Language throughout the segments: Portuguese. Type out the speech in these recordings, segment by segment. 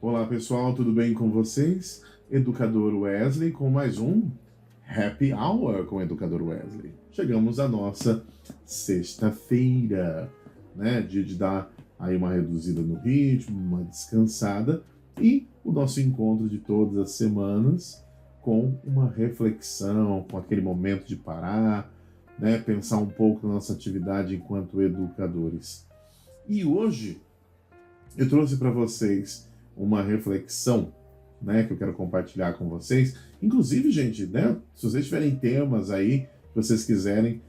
Olá pessoal, tudo bem com vocês? Educador Wesley com mais um Happy Hour com o Educador Wesley. Chegamos à nossa sexta-feira, né? Dia de dar aí uma reduzida no ritmo, uma descansada e o nosso encontro de todas as semanas com uma reflexão, com aquele momento de parar, né? Pensar um pouco na nossa atividade enquanto educadores. E hoje eu trouxe para vocês uma reflexão, né, que eu quero compartilhar com vocês. Inclusive, gente, né, se vocês tiverem temas aí, que vocês quiserem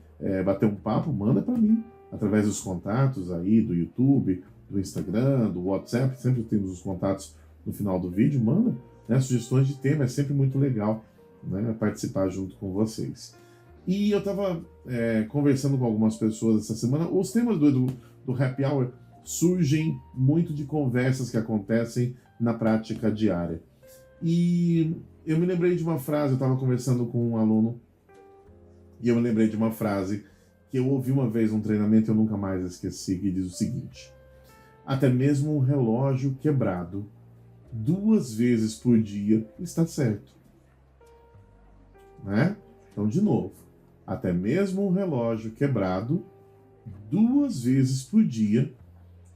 bater um papo, manda para mim, através dos contatos aí do YouTube, do Instagram, do WhatsApp, sempre temos os contatos no final do vídeo, manda, né, sugestões de tema, é sempre muito legal, né, participar junto com vocês. E eu estava conversando com algumas pessoas essa semana, os temas do Happy Hour surgem muito de conversas que acontecem na prática diária. E eu me lembrei de uma frase, eu estava conversando com um aluno, e eu me lembrei de uma frase que eu ouvi uma vez num treinamento e eu nunca mais esqueci, que diz o seguinte: até mesmo um relógio quebrado 2 vezes por dia está certo. Né? Então, de novo, até mesmo um relógio quebrado 2 vezes por dia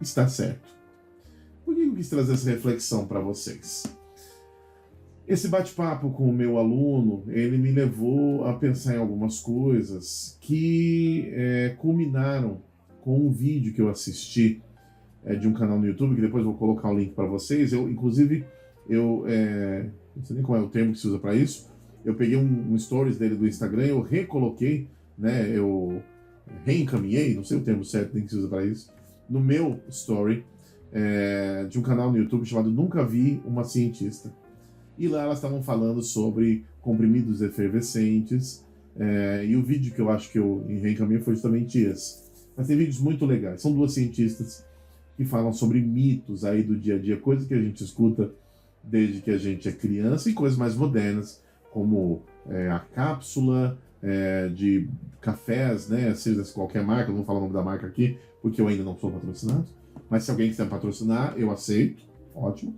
está certo. Por que eu quis trazer essa reflexão para vocês? Esse bate-papo com o meu aluno, ele me levou a pensar em algumas coisas que culminaram com um vídeo que eu assisti de um canal no YouTube, que depois eu vou colocar o link para vocês. Inclusive, não sei nem qual é o termo que se usa para isso, eu peguei um stories dele do Instagram, eu recoloquei, né, eu reencaminhei, não sei o termo certo nem que se usa para isso, no meu story de um canal no YouTube chamado Nunca Vi Uma Cientista. E lá elas estavam falando sobre comprimidos efervescentes, e o vídeo que eu acho que eu reencaminhei foi justamente esse. Mas tem vídeos muito legais. São 2 cientistas que falam sobre mitos aí do dia a dia, coisas que a gente escuta desde que a gente é criança, e coisas mais modernas, como a cápsula de cafés, né, seja de qualquer marca, não vou falar o nome da marca aqui, porque eu ainda não sou patrocinado, mas se alguém quiser patrocinar, eu aceito, ótimo.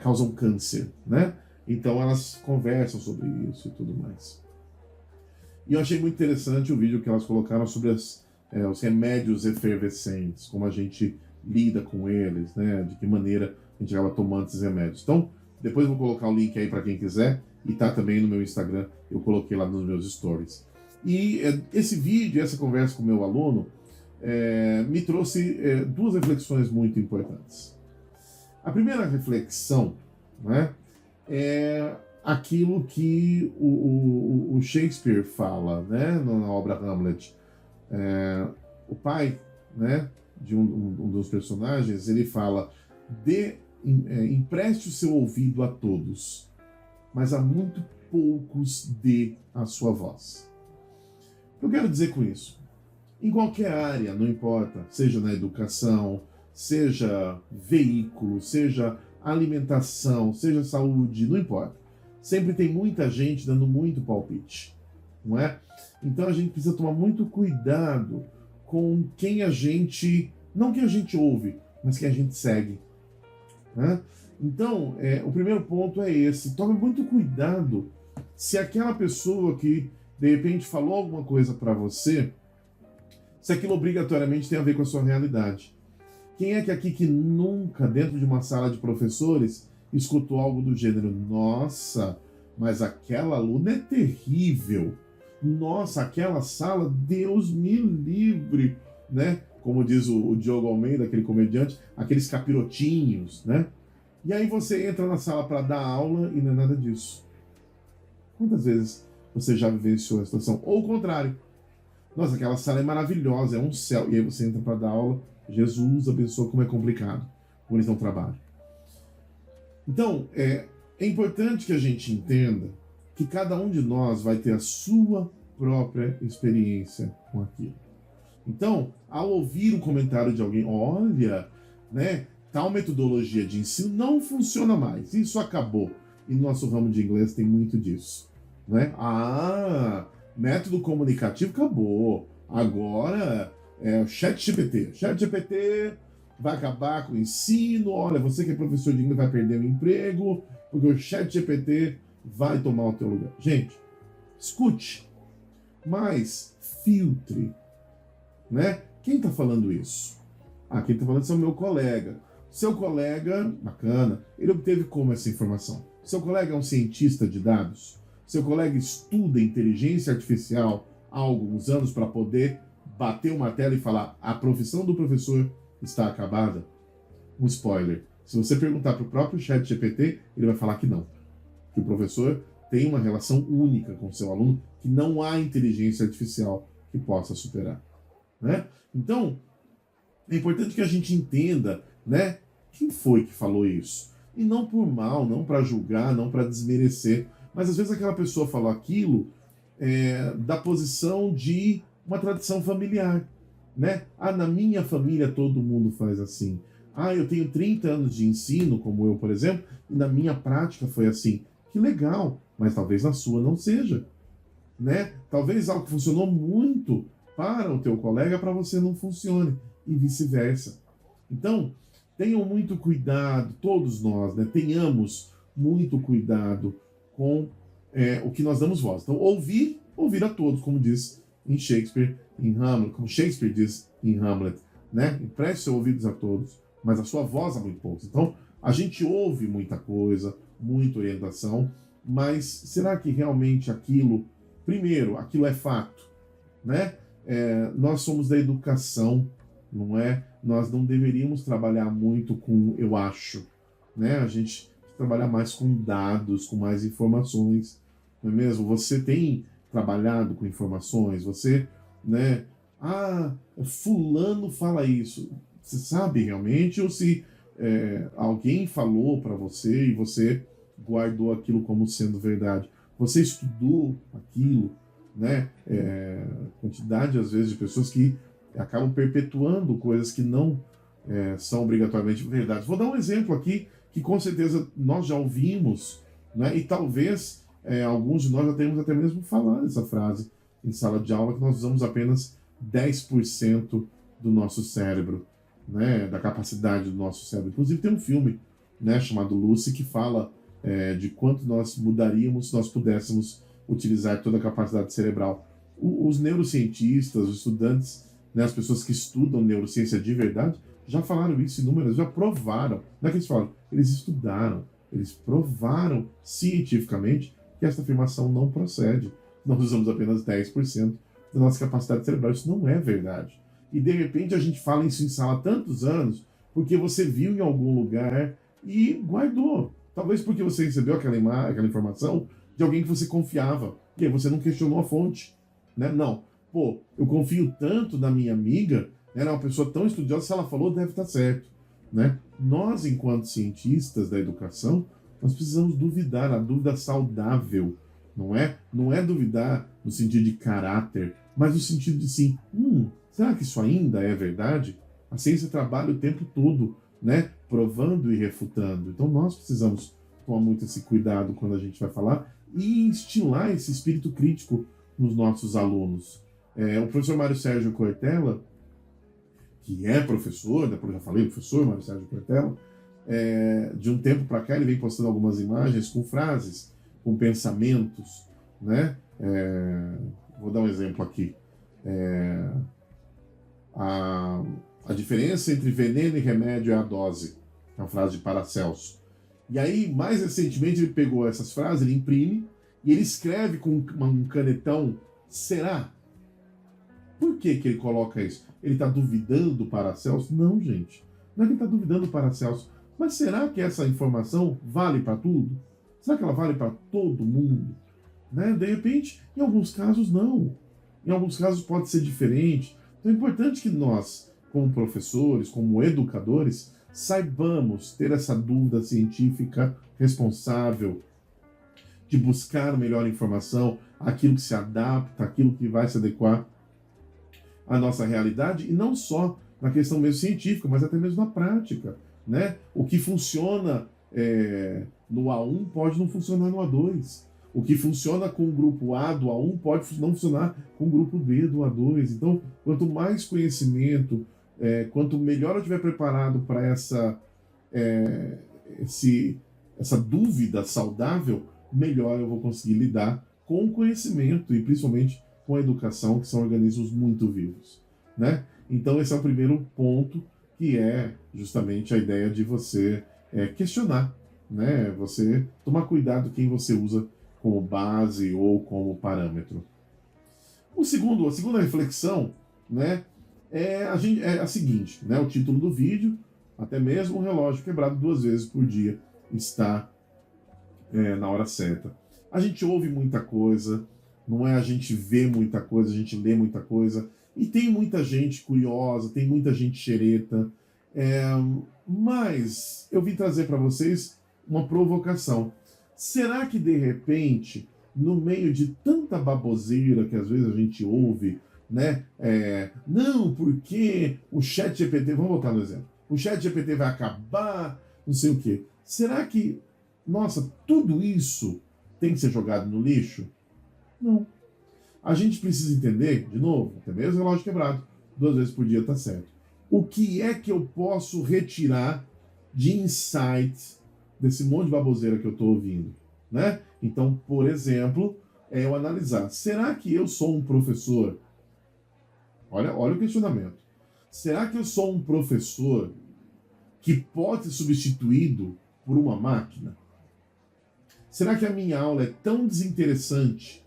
Causam câncer, né? Então elas conversam sobre isso e tudo mais. E eu achei muito interessante o vídeo que elas colocaram sobre os remédios efervescentes, como a gente lida com eles, né? De que maneira a gente acaba tomando esses remédios. Então, depois eu vou colocar o link aí para quem quiser, e tá também no meu Instagram, eu coloquei lá nos meus stories. E esse vídeo, essa conversa com o meu aluno, me trouxe 2 reflexões muito importantes. A primeira reflexão, né, é aquilo que o Shakespeare fala, né, na obra Hamlet. O pai, né, de um dos personagens, ele fala: empreste o seu ouvido a todos, mas a muito poucos dê a sua voz. O que eu quero dizer com isso? Em qualquer área, não importa, seja na educação, seja veículo, seja alimentação, seja saúde, não importa. Sempre tem muita gente dando muito palpite, não é? Então a gente precisa tomar muito cuidado com quem a gente, não quem a gente ouve, mas quem a gente segue, né? Então, o primeiro ponto é esse: tome muito cuidado se aquela pessoa que de repente falou alguma coisa para você, se aquilo obrigatoriamente tem a ver com a sua realidade. Quem é que aqui que nunca, dentro de uma sala de professores, escutou algo do gênero: nossa, mas aquela aluna é terrível, nossa, aquela sala, Deus me livre, né? Como diz o Diogo Almeida, aquele comediante, aqueles capirotinhos, né? E aí você entra na sala para dar aula e não é nada disso. Quantas vezes você já vivenciou a situação? Ou o contrário: nossa, aquela sala é maravilhosa, é um céu. E aí você entra para dar aula, Jesus abençoa, como é complicado, como eles não trabalham. Então, é importante que a gente entenda que cada um de nós vai ter a sua própria experiência com aquilo. Então, ao ouvir um comentário de alguém: olha, né, tal metodologia de ensino não funciona mais, isso acabou. E no nosso ramo de inglês tem muito disso, né? Método comunicativo acabou. Agora é o ChatGPT. ChatGPT vai acabar com o ensino, olha, você que é professor de inglês vai perder o emprego, porque o ChatGPT vai tomar o teu lugar. Gente, escute, mas filtre, né? Quem está falando isso? Quem está falando isso é o meu colega. Seu colega, bacana, ele obteve como essa informação? Seu colega é um cientista de dados? Seu colega estuda inteligência artificial há alguns anos para poder bater o martelo e falar a profissão do professor está acabada? Um spoiler. Se você perguntar para o próprio ChatGPT, ele vai falar que não. Que o professor tem uma relação única com o seu aluno, que não há inteligência artificial que possa superar. Né? Então, é importante que a gente entenda, né, quem foi que falou isso. E não por mal, não para julgar, não para desmerecer. Mas às vezes aquela pessoa falou aquilo da posição de uma tradição familiar. Né? Na minha família todo mundo faz assim. Eu tenho 30 anos de ensino, como eu, por exemplo, e na minha prática foi assim. Que legal, mas talvez na sua não seja. Né? Talvez algo que funcionou muito para o teu colega, para você não funcione. E vice-versa. Então, tenham muito cuidado, todos nós, né? Tenhamos muito cuidado com o que nós damos voz. Então, ouvir a todos, como diz em Shakespeare, em Hamlet, como Shakespeare diz em Hamlet, né? Empreste seus ouvidos a todos, mas a sua voz a muito poucos. Então, a gente ouve muita coisa, muita orientação, mas será que realmente aquilo, primeiro, aquilo é fato, né? Nós somos da educação, não é? Nós não deveríamos trabalhar muito com eu acho, né? A gente trabalhar mais com dados, com mais informações, não é mesmo? Você tem trabalhado com informações, você, né? Fulano fala isso. Você sabe realmente ou se alguém falou para você e você guardou aquilo como sendo verdade? Você estudou aquilo, né? Quantidade, às vezes, de pessoas que acabam perpetuando coisas que não são obrigatoriamente verdade. Vou dar um exemplo aqui que com certeza nós já ouvimos, né? E talvez alguns de nós já tenhamos até mesmo falado essa frase em sala de aula, que nós usamos apenas 10% do nosso cérebro, né? Da capacidade do nosso cérebro. Inclusive tem um filme, né, chamado Lucy, que fala de quanto nós mudaríamos se nós pudéssemos utilizar toda a capacidade cerebral. Os neurocientistas, os estudantes, né, as pessoas que estudam neurociência de verdade, já falaram isso inúmeras, já provaram. Não é que eles falaram, eles estudaram, eles provaram cientificamente que essa afirmação não procede. Nós usamos apenas 10% da nossa capacidade cerebral. Isso não é verdade. E de repente a gente fala isso em sala há tantos anos porque você viu em algum lugar e guardou. Talvez porque você recebeu aquela informação de alguém que você confiava. E aí você não questionou a fonte. Né? Não. Pô, eu confio tanto na minha amiga, ela é uma pessoa tão estudiosa, se ela falou, deve estar certo. Né? Nós, enquanto cientistas da educação, nós precisamos duvidar, a dúvida saudável, não é? Não é duvidar no sentido de caráter, mas no sentido de sim, será que isso ainda é verdade? A ciência trabalha o tempo todo, né? Provando e refutando. Então nós precisamos tomar muito esse cuidado quando a gente vai falar e instilar esse espírito crítico nos nossos alunos. O professor Mário Sérgio Cortella, que é professor, depois já falei, o professor Mário Sérgio Cortella, de um tempo para cá ele vem postando algumas imagens com frases, com pensamentos, né? Vou dar um exemplo aqui. A diferença entre veneno e remédio é a dose. É uma frase de Paracelso. E aí, mais recentemente, ele pegou essas frases, ele imprime, e ele escreve com um canetão, será? Por que ele coloca isso? Ele está duvidando do Paracelso? Não, gente. Não é que ele está duvidando do Paracelso. Mas será que essa informação vale para tudo? Será que ela vale para todo mundo? Né? De repente, em alguns casos, não. Em alguns casos pode ser diferente. Então é importante que nós, como professores, como educadores, saibamos ter essa dúvida científica responsável de buscar melhor informação, aquilo que se adapta, aquilo que vai se adequar à nossa realidade, e não só na questão mesmo científica, mas até mesmo na prática. Né? O que funciona no A1 pode não funcionar no A2. O que funciona com o grupo A do A1 pode não funcionar com o grupo B do A2. Então, quanto mais conhecimento, quanto melhor eu estiver preparado para essa dúvida saudável, melhor eu vou conseguir lidar com o conhecimento e principalmente com a educação, que são organismos muito vivos, né? Então esse é o primeiro ponto, que é justamente a ideia de você questionar, né? Você tomar cuidado quem você usa como base ou como parâmetro. A segunda reflexão, né, é a seguinte, né? O título do vídeo: até mesmo um relógio quebrado 2 vezes por dia está na hora certa. A gente ouve muita coisa, não é? A gente vê muita coisa, a gente lê muita coisa, e tem muita gente curiosa, tem muita gente xereta, mas eu vim trazer para vocês uma provocação. Será que, de repente, no meio de tanta baboseira que às vezes a gente ouve, né? Não, porque o ChatGPT, vamos voltar no exemplo, o ChatGPT vai acabar, não sei o quê. Será que, nossa, tudo isso tem que ser jogado no lixo? Não. A gente precisa entender, de novo, até mesmo relógio quebrado, 2 vezes por dia está certo. O que é que eu posso retirar de insights desse monte de baboseira que eu estou ouvindo, né? Então, por exemplo, eu analisar: será que eu sou um professor? Olha o questionamento. Será que eu sou um professor que pode ser substituído por uma máquina? Será que a minha aula é tão desinteressante,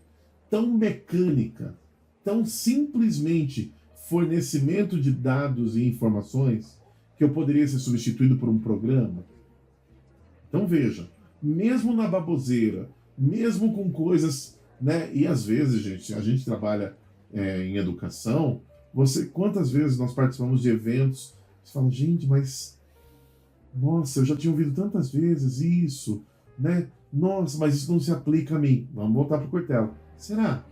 tão mecânica, tão simplesmente fornecimento de dados e informações, que eu poderia ser substituído por um programa? Então veja, mesmo na baboseira, mesmo com coisas, né? E às vezes, gente, a gente trabalha em educação. Quantas vezes nós participamos de eventos, você fala: gente, mas nossa, eu já tinha ouvido tantas vezes isso, né? Nossa, mas isso não se aplica a mim. Vamos voltar para o Cortella. Será?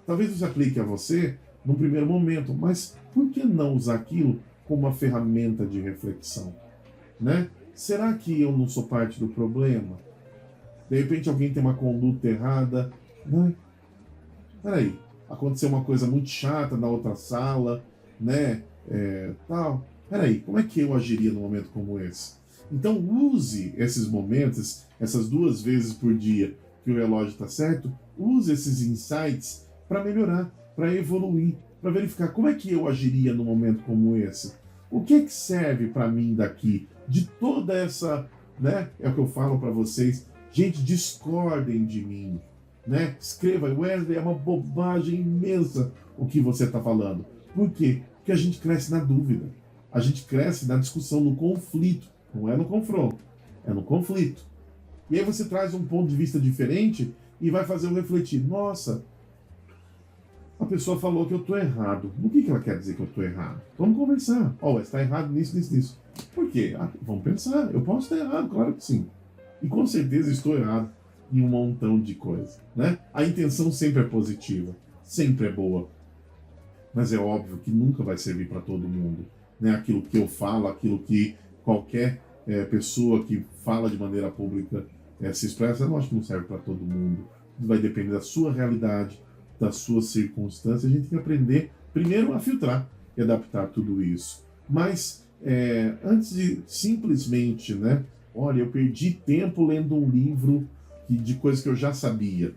Talvez não se aplique a você num primeiro momento, mas por que não usar aquilo como uma ferramenta de reflexão, né? Será que eu não sou parte do problema? De repente alguém tem uma conduta errada, né? Peraí, aconteceu uma coisa muito chata na outra sala, né? Tal. Peraí, como é que eu agiria num momento como esse? Então use esses momentos, essas 2 vezes por dia que o relógio está certo, use esses insights para melhorar, para evoluir, para verificar como é que eu agiria num momento como esse. O que é que serve para mim daqui? De toda essa, né? É o que eu falo para vocês. Gente, discordem de mim, né? Escreva: Wesley, é uma bobagem imensa o que você está falando. Por quê? Porque a gente cresce na dúvida. A gente cresce na discussão, no conflito. Não é no confronto, é no conflito. E aí você traz um ponto de vista diferente e vai fazer eu refletir: nossa, a pessoa falou que eu estou errado. O que ela quer dizer que eu estou errado? Vamos conversar. Você está errado nisso, nisso, nisso. Por quê? Vamos pensar. Eu posso estar errado, claro que sim. E com certeza estou errado em um montão de coisas, né? A intenção sempre é positiva, sempre é boa. Mas é óbvio que nunca vai servir para todo mundo, né? Aquilo que eu falo, aquilo que qualquer pessoa que fala de maneira pública se expressa, eu acho que não serve para todo mundo. Vai depender da sua realidade, das suas circunstâncias. A gente tem que aprender, primeiro, a filtrar e adaptar tudo isso. Mas, antes de simplesmente, né? Olha, eu perdi tempo lendo um livro de coisas que eu já sabia.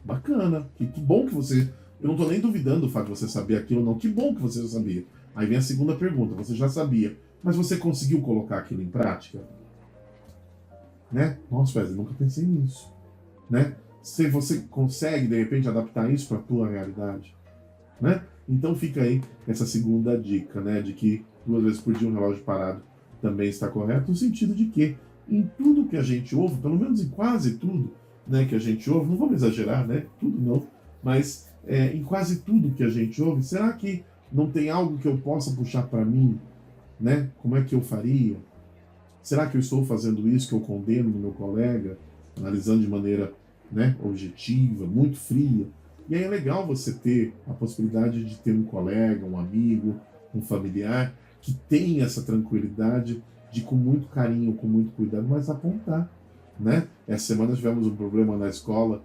Bacana. Que bom que você... Eu não estou nem duvidando do fato de você saber aquilo, não. Que bom que você já sabia. Aí vem a segunda pergunta: você já sabia, mas você conseguiu colocar aquilo em prática? Né? Nossa, Wesley, nunca pensei nisso. Né? Se você consegue, de repente, adaptar isso para a tua realidade, né? Então fica aí essa segunda dica, né? De que 2 vezes por dia um relógio parado também está correto, no sentido de que em tudo que a gente ouve, pelo menos em quase tudo, né, que a gente ouve, não vamos exagerar, né? Tudo não, mas em quase tudo que a gente ouve, será que não tem algo que eu possa puxar para mim, né? Como é que eu faria? Será que eu estou fazendo isso que eu condeno no meu colega, analisando de maneira, né, objetiva, muito fria? E aí é legal você ter a possibilidade de ter um colega, um amigo, um familiar que tem essa tranquilidade de, com muito carinho, com muito cuidado, mas apontar, né? Essa semana tivemos um problema na escola,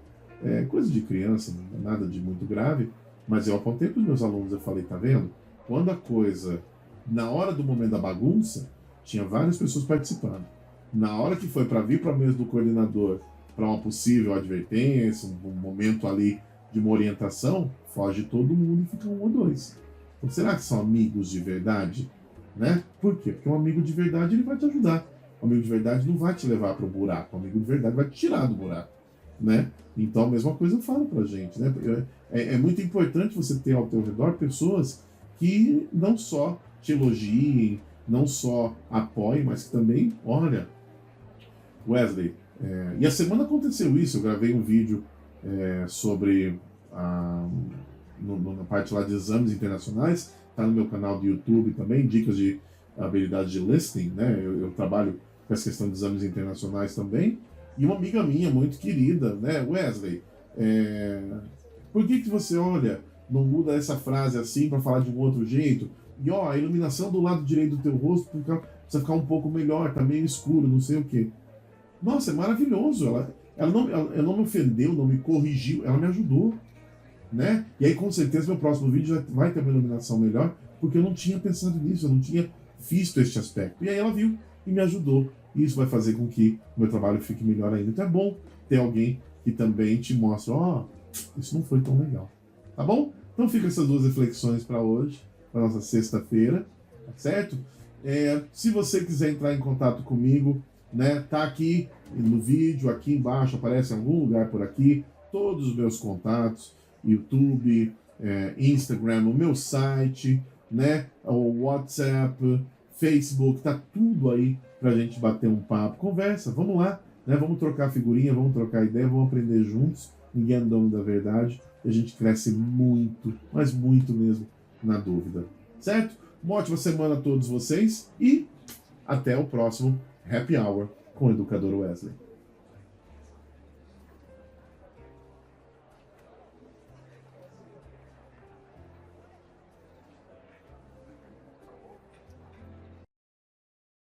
coisa de criança, nada de muito grave, mas eu apontei para os meus alunos, eu falei: tá vendo? quando a coisa, na hora do momento da bagunça, tinha várias pessoas participando. Na hora que foi para vir para a mesa do coordenador para uma possível advertência, um momento ali de uma orientação, foge todo mundo e fica um ou dois. Então, será que são amigos de verdade? Né? Por quê? Porque um amigo de verdade ele vai te ajudar. Um amigo de verdade não vai te levar para o buraco. Um amigo de verdade vai te tirar do buraco. Né? Então, a mesma coisa eu falo pra gente. Né? É muito importante você ter ao teu redor pessoas que não só te elogiem, não só apoiem, mas que também, olha, Wesley, e a semana aconteceu isso, eu gravei um vídeo sobre na parte lá de exames internacionais, tá no meu canal do YouTube também, dicas de habilidade de listening, né? Eu trabalho com essa questão de exames internacionais também, e uma amiga minha muito querida, né, Wesley, por que você, olha, não muda essa frase assim para falar de um outro jeito? E ó, a iluminação do lado direito do teu rosto precisa ficar um pouco melhor, tá meio escuro, não sei o quê. Nossa, é maravilhoso. Ela não me ofendeu, não me corrigiu, ela me ajudou. Né? E aí, com certeza, meu próximo vídeo já vai ter uma iluminação melhor, porque eu não tinha pensado nisso, eu não tinha visto este aspecto. E aí ela viu e me ajudou. E isso vai fazer com que o meu trabalho fique melhor ainda. Então é bom ter alguém que também te mostra, ó, isso não foi tão legal. Tá bom? Então fica essas duas reflexões para hoje, para nossa sexta-feira, tá certo? Se você quiser entrar em contato comigo, né, tá aqui no vídeo, aqui embaixo, aparece em algum lugar por aqui, todos os meus contatos, YouTube, Instagram, o meu site, né, o WhatsApp, Facebook, tá tudo aí pra gente bater um papo, conversa, vamos lá, né, vamos trocar figurinha, vamos trocar ideia, vamos aprender juntos, ninguém é dono da verdade, e a gente cresce muito, mas muito mesmo, na dúvida, certo? Uma ótima semana a todos vocês e até o próximo Happy Hour com o Educador Wesley.